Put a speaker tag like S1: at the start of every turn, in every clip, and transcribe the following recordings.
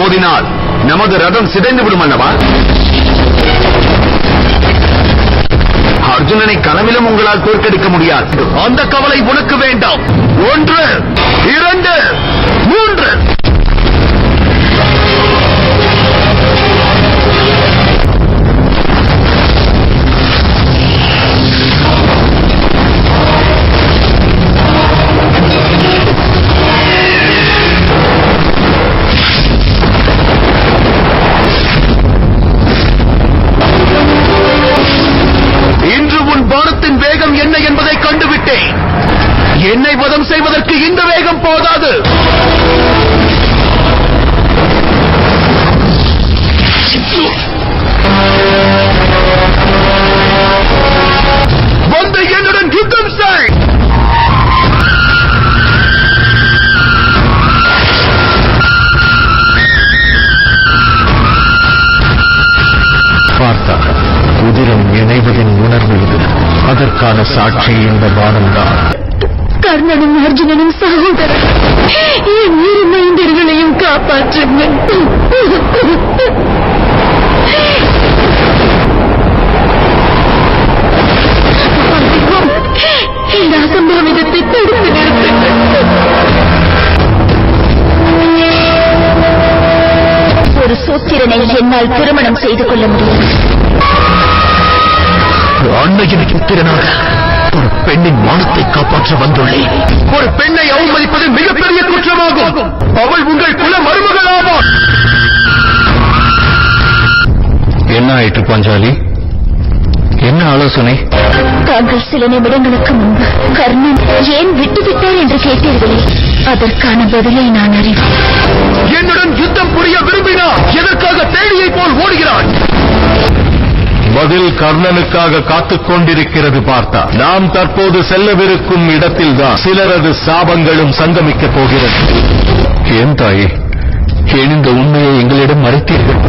S1: மோதினால் நமது ரதம் சிதைந்து விடும் அல்லவா? அர்ஜுனனை கனவிலும் உங்களால் தோற்கடிக்க முடியாது. அந்த கவலை உனக்கு வேண்டாம். 1 2 3 என்ன என்பதை கண்டுவிட்டேன். என்னை வதம் செய்வதற்கு இந்த வேகம் போதாது. வந்து என்னுடன் யுத்தம் செய்.
S2: பார்த்தா உதிரம் இணைவதின் உணர்வு இது. அதற்கான சாட்சி இந்த பானம்தான்.
S3: கர்ணனும் அர்ஜுனனும் சகோதரர். என் இரு மைந்தர்களையும் காப்பாற்றுங்கள். இந்த அசம்பாவிதத்தை தடுத்து நிறுத்துங்கள். ஒரு சூத்திரனை என்னால் திருமணம் செய்து கொள்ள முடியும்.
S2: அன்னையின் புத்திரனாக ஒரு பெண்ணின் மானத்தை காப்பாற்ற வந்துள்ளேன்.
S1: ஒரு பெண்ணை அவமதிப்பது மிகப்பெரிய குற்றமாகும். அவள் உங்கள் குல மருமகளாவாள்.
S2: என்ன ஆயிற்று பாஞ்சாலி? என்ன ஆலோசனை?
S3: தாங்கள் சில நிமிடங்களுக்கு முன்பு கர்ணன் ஏன் விட்டுவிட்டார் என்று கேட்டீர்களே, அதற்கான பதிலை நான் அறிவேன்.
S1: என்னுடன் யுத்தம் புரிய விரும்பினார். எதற்காக தேடியை போல் ஓடுகிறான்?
S2: பதில் கர்ணனுக்காக காத்துக் கொண்டிருக்கிறது. பார்த்தா நாம் தற்போது செல்லவிருக்கும் இடத்தில்தான் சிலரது சாபங்களும் சங்கமிக்கப் போகிறது. ஏன் தாயே, ஏன் இந்த உண்மையை எங்களிடம் மறைத்தீர்கள்?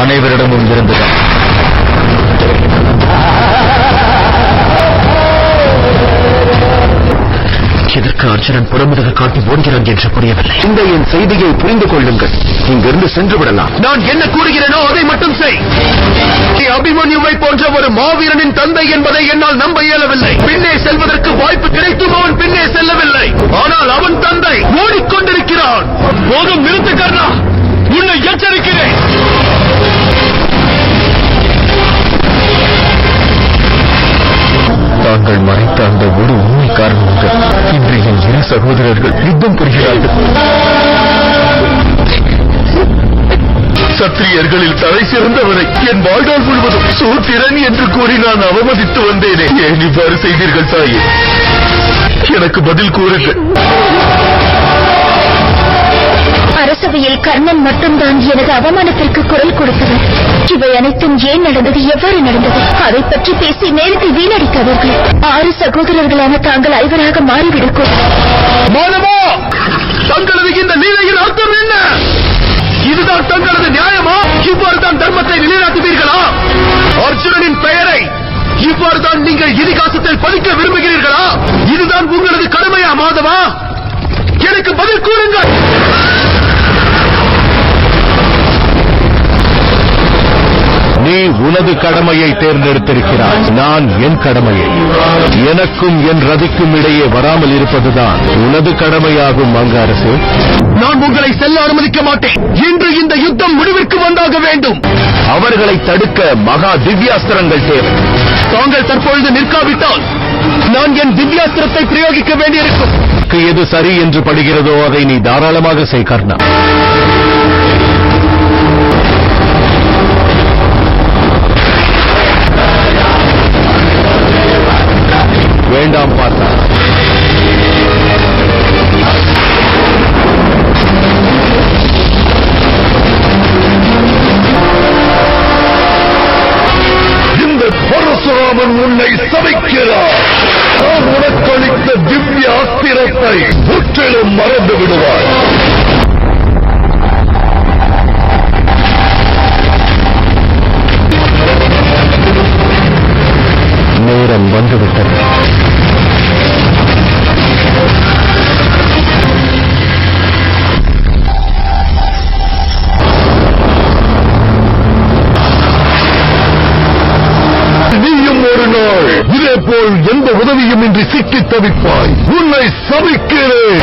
S2: அனைவரிடமும் இருந்துதான். எதற்கு அர்ஜுனன் புறமுதுக காட்டி ஓடுகிறான் என்று புரியவில்லை.
S1: இந்த என் செய்தியை புரிந்து கொள்ளுங்கள். இங்கிருந்து சென்று விடலாம். நான் என்ன கூறுகிறேனோ அதை மட்டும் செய். அபிமன்யுவை போன்ற ஒரு மாவீரனின் தந்தை என்பதை என்னால் நம்ப இயலவில்லை. பின்னே செல்வதற்கு வாய்ப்பு கிடைத்தும் அவன் பின்னே செல்லவில்லை. ஆனால் அவன் தந்தை ஓடிக்கொண்டிருக்கிறான். போதும், நிறுத்து கர்ணா, உன்னை எச்சரிக்கிறேன்.
S2: தாங்கள் மறைத்த அந்த ஒரு உண்மை காரணமாக இன்று என் இரு சகோதரர்கள் யுத்தம் புரிகிறார்கள்.
S1: சத்திரியர்களில் தலை சிறந்தவரை என் வாழ்நாள் முழுவதும் சூத்திரன் என்று கூறி நான் அவமதித்து வந்தேனே. ஏன் இவ்வாறு செய்தீர்கள் தாயே? எனக்கு பதில் கூறுங்கள்.
S3: அரசவையில் கர்ணன் மட்டும்தான் எனது அவமானத்திற்கு குரல் கொடுத்தவர். இவை அனைத்தும் ஏன் நடந்தது, எவ்வாறு நடந்தது, அதை பற்றி பேசி நேரத்தை வீணடிக்காதீர்கள். 6 சகோதரர்களான தாங்கள் 5 மாறிவிடக்கூடும்.
S1: மாணவா, தங்களது இந்த லீலையின் அர்த்தம் என்ன? இதுதான் தங்களது நியாயமா? இவ்வாறு தான் தர்மத்தை நிலைநாட்டுவீர்களா? அர்ஜுனனின் பெயரை இவ்வாறு தான் நீங்கள் இதிகாசத்தில் பதிக்க விரும்புகிறீர்களா? இதுதான் உங்களது கடமையா மாதவா? எனக்கு பதில் கூறுங்கள்.
S2: நீ உனது கடமையை தேர்ந்தெடுத்திருக்கிறாய். நான் என் கடமையை. எனக்கும் என் ரதிக்கும் இடையே வராமல் இருப்பதுதான் உனது கடமையாகும். அங்கரசு,
S1: நான் உங்களை செல்ல அனுமதிக்க மாட்டேன். இன்று இந்த யுத்தம் முடிவிற்கு வந்தாக வேண்டும்.
S2: அவர்களை தடுக்க மகா திவ்யாஸ்திரங்கள் தேவை.
S1: தாங்கள் தற்பொழுது நிற்காவிட்டால் நான் என் திவ்யாஸ்திரத்தை பிரயோகிக்க வேண்டியிருக்கும்.
S2: எது சரி என்று படுகிறதோ அதை நீ தாராளமாக செய் கர்ணா. வேண்டாம் பார்த்தா,
S1: இந்த பரசுராமன் உன்னை சபிக்கிறார். நான் உனக்களித்த திவ்ய அஸ்திரத்தை முற்றிலும் மறந்து விடுவார்.
S2: நேரம் வந்துவிட்டது. இதே போல் எந்த உதவியும் இன்றி சிக்கித் தவிப்பாய். உன்னை சபிக்கிறேன்.